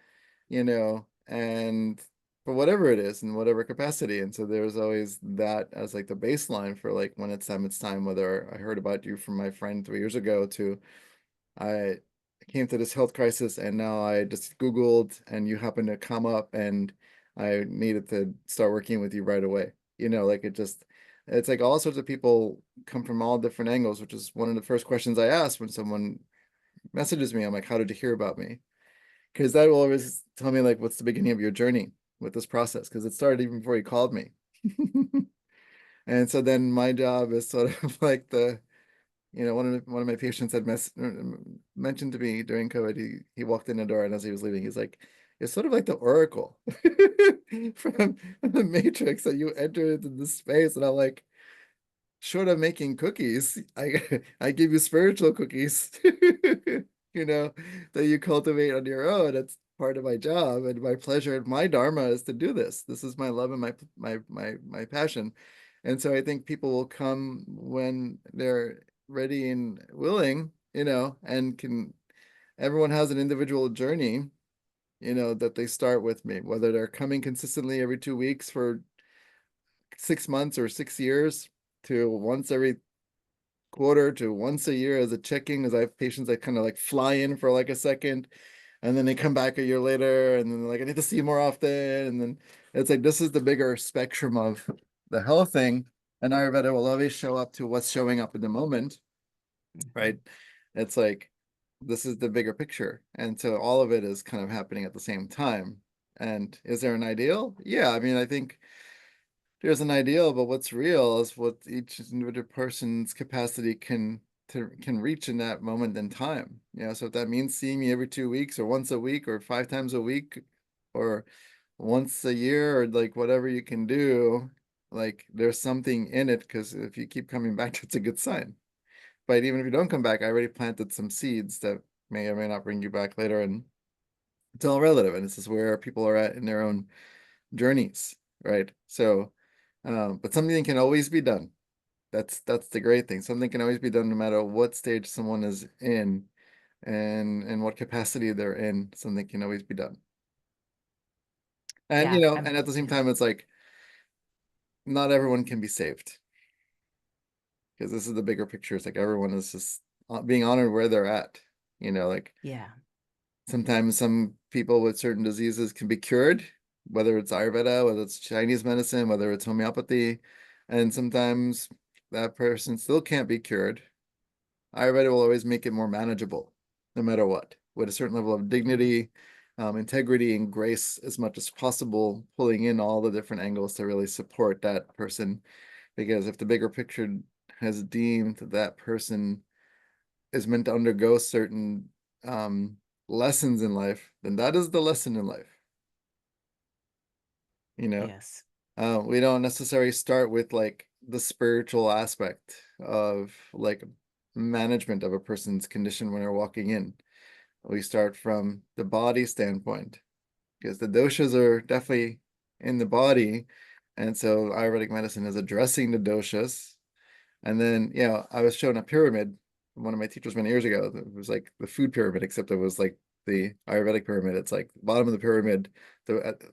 and for whatever it is in whatever capacity. And so there's always that as like the baseline for like when it's time, whether I heard about you from my friend 3 years ago to I came to this health crisis and now I just Googled and you happened to come up and I needed to start working with you right away. Like it's like all sorts of people come from all different angles, which is one of the first questions I ask when someone messages me. I'm like, how did you hear about me? Because that will always tell me like what's the beginning of your journey with this process, because it started even before you called me. And so then my job is sort of like one of my patients had mentioned to me during COVID. He walked in the door, and as he was leaving, he's like, "It's sort of like the Oracle from the Matrix that you enter into this space." And I'm like, short of making cookies, I give you spiritual cookies, that you cultivate on your own. It's part of my job and my pleasure and my dharma is to do this. This is my love and my passion. And so I think people will come when they're ready and willing, and can everyone has an individual journey, that they start with me, whether they're coming consistently every 2 weeks for 6 months or 6 years to once every quarter to once a year as a checking, as I have patients that kind of like fly in for like a second and then they come back a year later and then they're like, I need to see you more often. And then it's like, this is the bigger spectrum of the health thing. And Ayurveda will always show up to what's showing up in the moment, right? It's like, this is the bigger picture. And so all of it is kind of happening at the same time. And is there an ideal? Yeah, I mean, I think there's an ideal, but what's real is what each individual person's capacity can reach in that moment in time. So if that means seeing me every 2 weeks or once a week or 5 times a week or once a year or like whatever you can do, like there's something in it because if you keep coming back, that's a good sign. But even if you don't come back, I already planted some seeds that may or may not bring you back later, and it's all relative. And this is where people are at in their own journeys, right? So, but something can always be done. That's the great thing. Something can always be done no matter what stage someone is in and what capacity they're in. Something can always be done. And Yeah, and at the same yeah, time, it's like not everyone can be saved because this is the bigger picture. It's like everyone is just being honored where they're at. Like yeah, sometimes some people with certain diseases can be cured, whether it's Ayurveda, whether it's Chinese medicine, whether it's homeopathy, and sometimes that person still can't be cured. Ayurveda will always make it more manageable, no matter what, with a certain level of mm, dignity, integrity, and grace as much as possible, pulling in all the different angles to really support that person. Because if the bigger picture has deemed that person is meant to undergo certain um, lessons in life, then that is the lesson in life. You know, yes, we don't necessarily start with like the spiritual aspect of like management of a person's condition when they're walking in. We start from the body standpoint because the doshas are definitely in the body. And so Ayurvedic medicine is addressing the doshas. And then, I was shown a pyramid from one of my teachers many years ago. It was like the food pyramid, except it was like the Ayurvedic pyramid. It's like the bottom of the pyramid,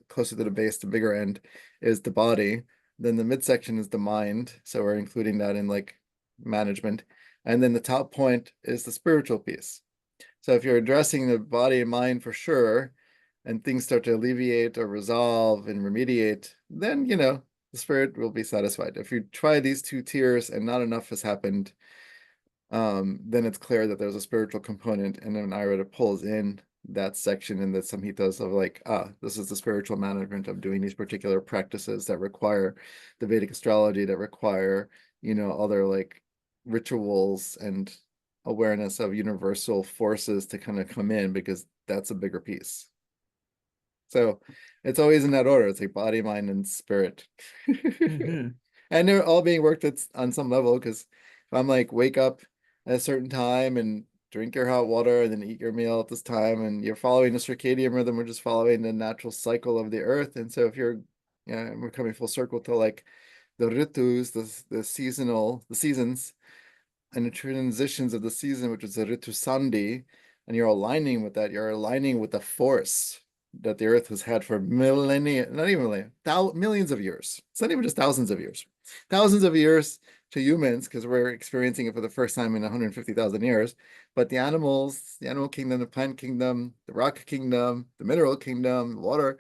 closer to the base, the bigger end is the body. Then the midsection is the mind. So we're including that in like management. And then the top point is the spiritual piece. So if you're addressing the body and mind for sure, and things start to alleviate or resolve and remediate, then the spirit will be satisfied. If you try these two tiers and not enough has happened, then it's clear that there's a spiritual component, and then Ayurveda pulls in that section in the Samhitas of like, this is the spiritual management of doing these particular practices that require the Vedic astrology, that require, other like rituals and awareness of universal forces to kind of come in because that's a bigger piece. So it's always in that order. It's like body, mind, and spirit. mm-hmm, And they're all being worked at on some level because if I'm like wake up at a certain time and drink your hot water and then eat your meal at this time and you're following the circadian rhythm, we're just following the natural cycle of the earth. And so if you're we're coming full circle to like the ritus, the seasons and the transitions of the season, which is the Ritu Sandhi, and you're aligning with that, you're aligning with the force that the earth has had for millennia, not even millennia, millions of years. It's not even just thousands of years. Thousands of years to humans, because we're experiencing it for the first time in 150,000 years. But the animals, the animal kingdom, the plant kingdom, the rock kingdom, the mineral kingdom, water,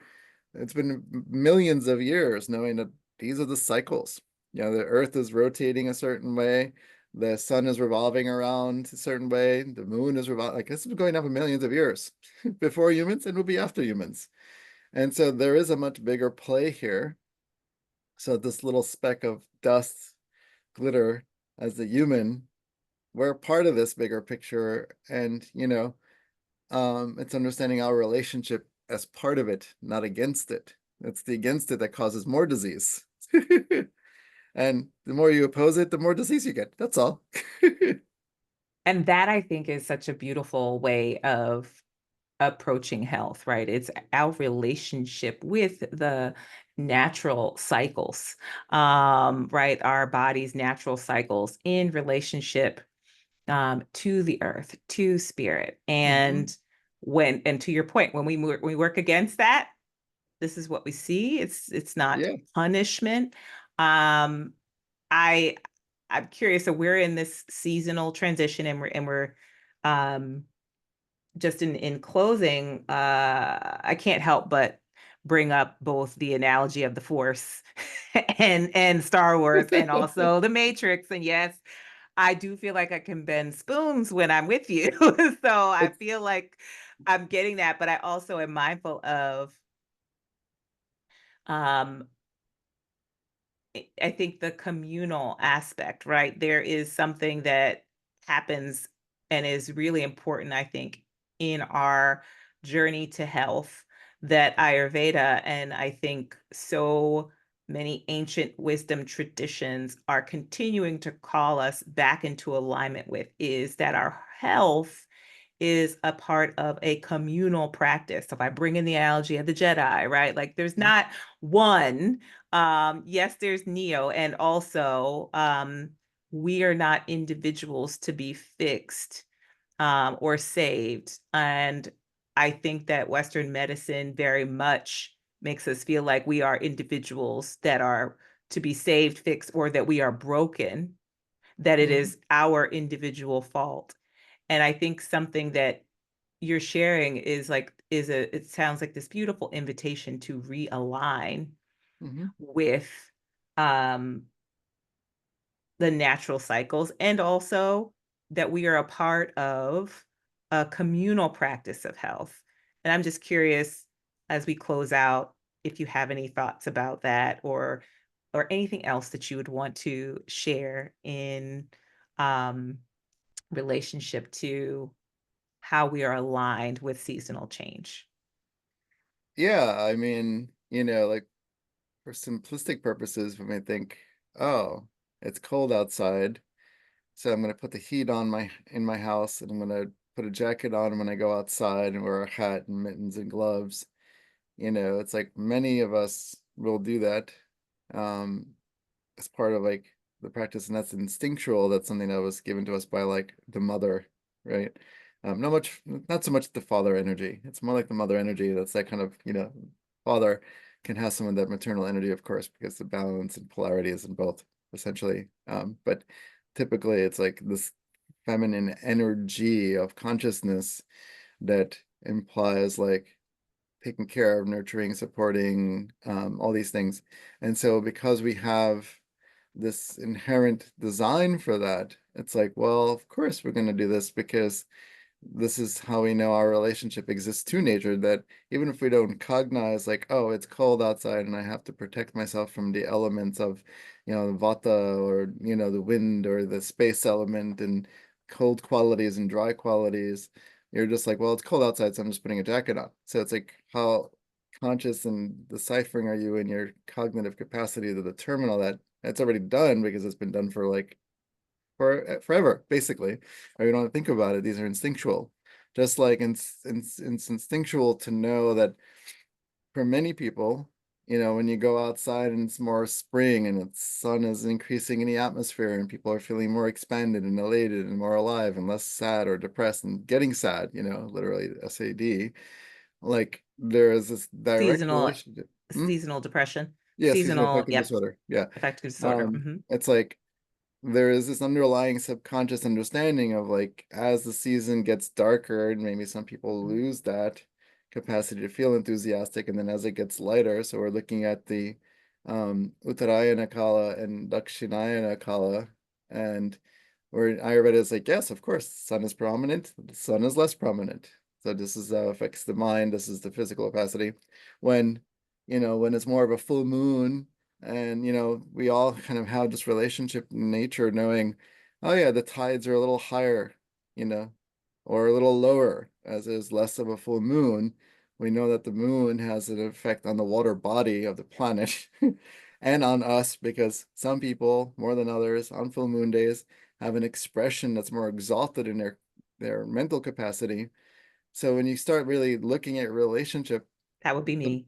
it's been millions of years knowing that these are the cycles. The earth is rotating a certain way, the sun is revolving around a certain way, the moon is revolving. Like this is going on for millions of years before humans and will be after humans. And so there is a much bigger play here. So this little speck of dust, glitter as the human, we're part of this bigger picture. And it's understanding our relationship as part of it, not against it. It's the against it that causes more disease. And the more you oppose it, the more disease you get. That's all. and that I think is such a beautiful way of approaching health, right? It's our relationship with the natural cycles, right? Our body's natural cycles in relationship to the earth, to spirit. Mhm. And to your point, when we work against that, this is what we see. It's not Yeah. punishment. Um, I I'm curious. So we're in this seasonal transition, and we're um just in closing, I can't help but bring up both the analogy of the Force and Star Wars and also the Matrix. And yes, I do feel like I can bend spoons when I'm with you. So I It's feel like I'm getting that, but I also am mindful of Um, I think the communal aspect, right? There is something that happens and is really important, I think, in our journey to health that Ayurveda and I think so many ancient wisdom traditions are continuing to call us back into alignment with is that our health is a part of a communal practice. So if I bring in the analogy of the Jedi, right? Like there's not one. Yes, there's Neo, and also we are not individuals to be fixed or saved. And I think that Western medicine very much makes us feel like we are individuals that are to be saved, fixed, or that we are broken, that it Mm-hmm. is our individual fault. And I think something that you're sharing is like is a it sounds like this beautiful invitation to realign Mm-hmm. with um the natural cycles, and also that we are a part of a communal practice of health. And I'm just curious as we close out if you have any thoughts about that, or anything else that you would want to share in um relationship to how we are aligned with seasonal change. Yeah, I mean, like for simplistic purposes, we may think, oh, it's cold outside, so I'm gonna put the heat on my in my house, and I'm gonna put a jacket on when I go outside and wear a hat and mittens and gloves. It's like many of us will do that. Um, as part of like the practice, and that's instinctual. That's something that was given to us by like the mother, right? Not so much the father energy. It's more like the mother energy. That's that kind of, father can have some of that maternal energy, of course, because the balance and polarity is in both, essentially. But typically, it's like this feminine energy of consciousness that implies like taking care of, nurturing, supporting, all these things. And so because we have this inherent design for that, it's like, well, of course we're going to do this because this is how we know our relationship exists to nature, that even if we don't cognize like, oh, it's cold outside and I have to protect myself from the elements of, vata, or, the wind or the space element, and cold qualities and dry qualities, you're just like, well, it's cold outside, so I'm just putting a jacket on. So it's like, how conscious and deciphering are you in your cognitive capacity to determine all that? It's already done because it's been done for like forever, basically. Or you don't think about it. These are instinctual. Just like it's instinctual to know that for many people, when you go outside and it's more spring and the sun is increasing in the atmosphere and people are feeling more expanded and elated and more alive and less sad or depressed and getting sad, literally SAD, like there is this direct Seasonal relationship. Hmm? seasonal depression, Yeah, seasonal seasonal, affective yep, disorder. Yeah. affective disorder. It's like there is this underlying subconscious understanding of like, as the season gets darker, and maybe some people Mhm. lose that capacity to feel enthusiastic, and then as it gets lighter, so we're looking at the Uttarayana Kala and Dakshinayana Kala, and where Ayurveda is like, yes, of course, sun is prominent, the sun is less prominent. So this is affects the mind, this is the physical capacity. When, when it's more of a full moon, and we all kind of have this relationship in nature, knowing, oh yeah, the tides are a little higher, you know, or a little lower as there's less of a full moon. We know that the moon has an effect on the water body of the planet and on us, because some people more than others on full moon days have an expression that's more exalted in their mental capacity. So when you start really looking at relationship, That would be the me.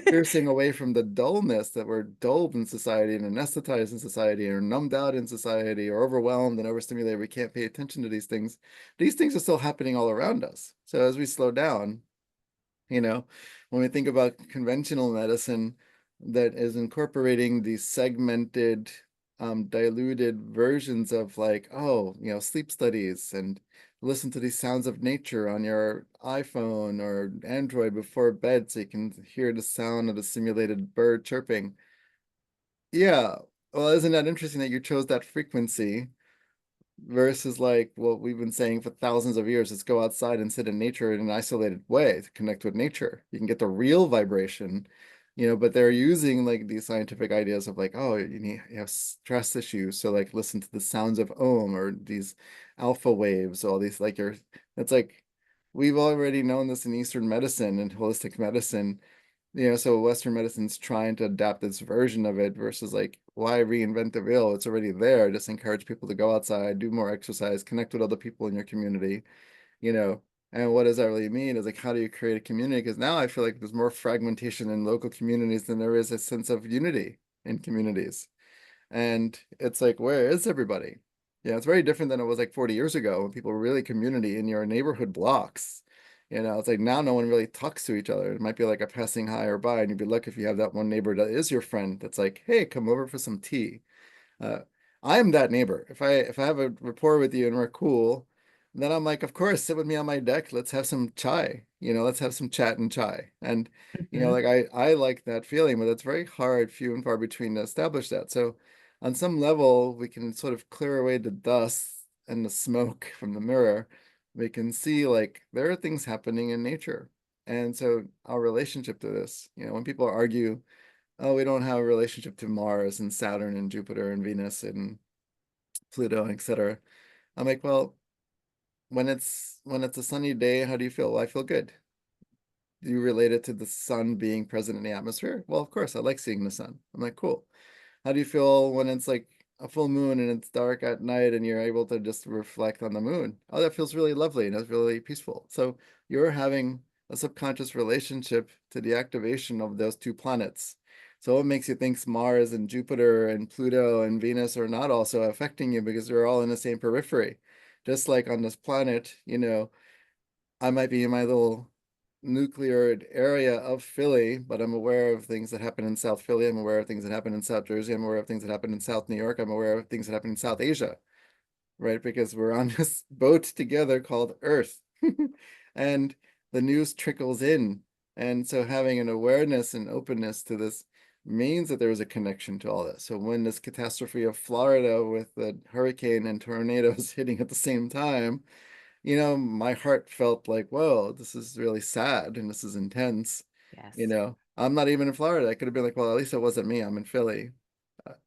piercing away from the dullness that we're dulled in society and anesthetized in society or numbed out in society or overwhelmed and overstimulated, we can't pay attention to these things. These things are still happening all around us. So as we slow down, you know, when we think about conventional medicine that is incorporating these segmented, diluted versions of like, oh, sleep studies, and listen to these sounds of nature on your iPhone or Android before bed so you can hear the sound of the simulated bird chirping. Yeah. Well, isn't that interesting that you chose that frequency versus like what we've been saying for thousands of years? Is go outside and sit in nature in an isolated way to connect with nature. You can get the real vibration But they're using like these scientific ideas of like, oh, you have stress issues, so like listen to the sounds of Om or these alpha waves, all these like your it's like we've already known this in Eastern medicine and holistic medicine, so Western medicine's trying to adapt its version of it versus like why reinvent the wheel? It's already there. Just encourage people to go outside, do more exercise, connect with other people in your community, you know. And what does that really mean? Is like, how do you create a community? Because now I feel like there's more fragmentation in local communities than there is a sense of unity in communities. And it's like, where is everybody? Yeah, it's very different than it was like 40 years ago when people were really community in your neighborhood blocks. It's like now no one really talks to each other. It might be like a passing hi or bye, and you'd be lucky if you have that one neighbor that is your friend that's like, hey, come over for some tea. Uh, I am that neighbor. If I have a rapport with you and we're cool, then I'm like, of course, sit with me on my deck. Let's have some chai. Let's have some chat and chai. And Mhm. like I like that feeling, but it's very hard, few and far between to establish that. So on some level, we can sort of clear away the dust and the smoke from the mirror. We can see like there are things happening in nature. And so our relationship to this, when people argue oh, we don't have a relationship to Mars and Saturn and Jupiter and Venus and Pluto, etc. I'm like, well, when it's a sunny day, how do you feel? Well, I feel good. Do you relate it to the sun being present in the atmosphere? Well, of course, I like seeing the sun. I'm like, cool. How do you feel when it's like a full moon and it's dark at night and you're able to just reflect on the moon? Oh, that feels really lovely and it's really peaceful. So you're having a subconscious relationship to the activation of those two planets. So what makes you think Mars and Jupiter and Pluto and Venus are not also affecting you because they're all in the same periphery? Just like on this planet, I might be in my little nuclear area of Philly, but I'm aware of things that happen in South Philly. I'm aware of things that happen in South Jersey. I'm aware of things that happen in South New York. I'm aware of things that happen in South Asia, right? Because we're on this boat together called Earth. And the news trickles in. And so having an awareness and openness to this means that there is a connection to all this. So when this catastrophe of Florida with the hurricane and tornadoes hitting at the same time, my heart felt like, whoa, this is really sad and this is intense. Yes. I'm not even in Florida. I could have been like, well, at least it wasn't me. I'm in Philly.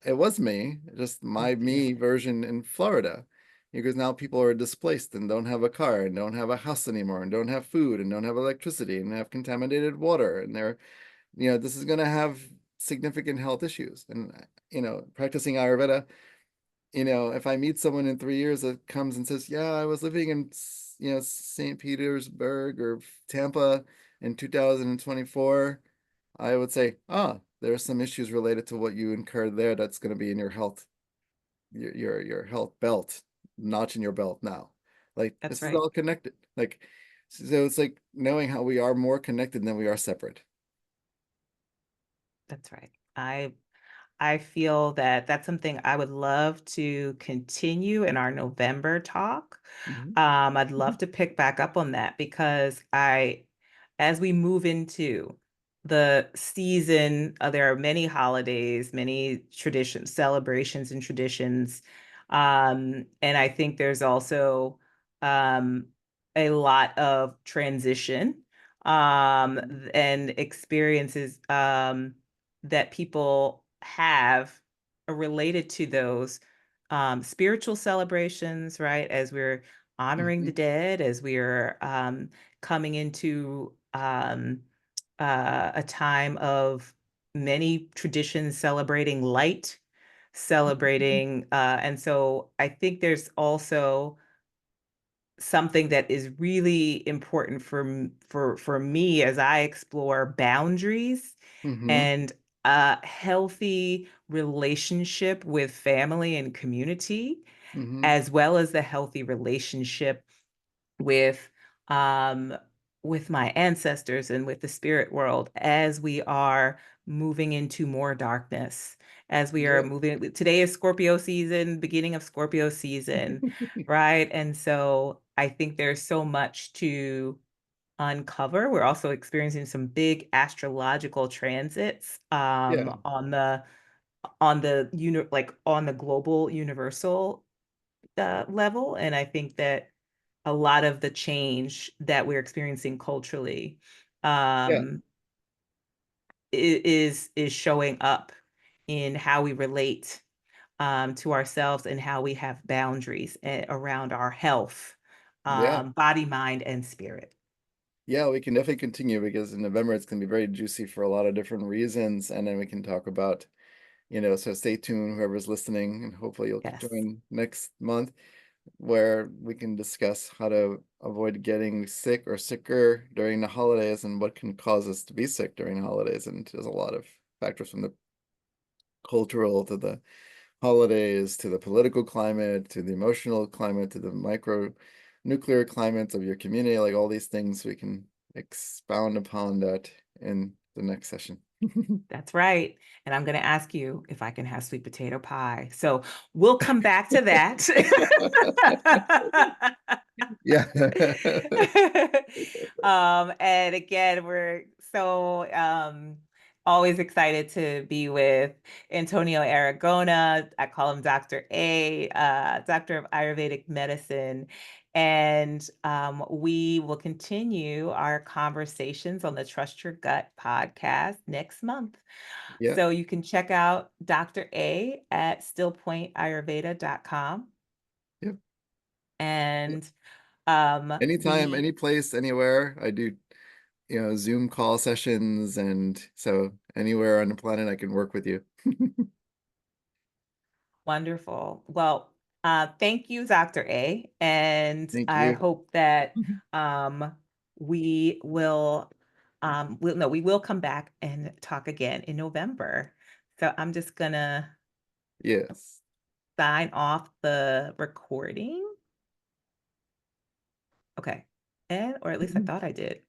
It was me, just my me Definitely. version in Florida. Because now people are displaced and don't have a car and don't have a house anymore and don't have food and don't have electricity and have contaminated water. And this is going to have significant health issues. And, practicing Ayurveda, if I meet someone in 3 years that comes and says, "Yeah, I was living in, St. Petersburg or Tampa in 2024," I would say, "Ah, there are some issues related to what you incurred there that's going to be in your health, your health belt, notch in your belt now." Like That's this is right. all connected. Like, so it's like knowing how we are more connected than we are separate. That's right. I feel that that's something I would love to continue in our November talk. Mhm. I'd love to pick back up on that because as we move into the season, there are many holidays, many traditions, celebrations, and traditions. And I think there's also um, a lot of transition and experiences that people have related to those spiritual celebrations, right? As we're honoring the Mhm. dead, as we're coming into a time of many traditions celebrating light, celebrating, and so I think there's also something that is really important for me as I explore boundaries Mhm. and a healthy relationship with family and community, Mhm. as well as the healthy relationship with um with my ancestors and with the spirit world as we are moving into more darkness, as we are Yeah. moving. Today is Scorpio season, beginning of Scorpio season, right? And so I think there's so much to uncover. We're also experiencing some big astrological transits Yeah. on the global universal level. And I think that a lot of the change that we're experiencing culturally Yeah. um, is showing up in how we relate to ourselves and how we have boundaries around our health, Yeah. body, mind, and spirit. Yeah, we can definitely continue because in November it's going to be very juicy for a lot of different reasons. And then we can talk about, so stay tuned, whoever's listening, and hopefully you'll Yes, join next month where we can discuss how to avoid getting sick or sicker during the holidays and what can cause us to be sick during the holidays. And there's a lot of factors from the cultural to the holidays to the political climate to the emotional climate to the micro nuclear climates of your community, like all these things we can expound upon that in the next session. that's right. And I'm going to ask you if I can have sweet potato pie. So we'll come back to that. Yeah. And again, we're so always excited to be with Antonio Aragona. I call him Dr. A, Doctor of Ayurvedic Medicine. And we will continue our conversations on the Trust Your Gut podcast next month. Yeah. So you can check out Dr. A at stillpointayurveda.com. Yeah. And Anytime, we any place, anywhere. I do, Zoom call sessions, and so anywhere on the planet I can work with you. wonderful. Well, thank you, Dr. A. And Thank I you. hope that um, we will, no, we will come back and talk again in November. So I'm just gonna Yes. sign off the recording. Okay. And, or at least I thought I did.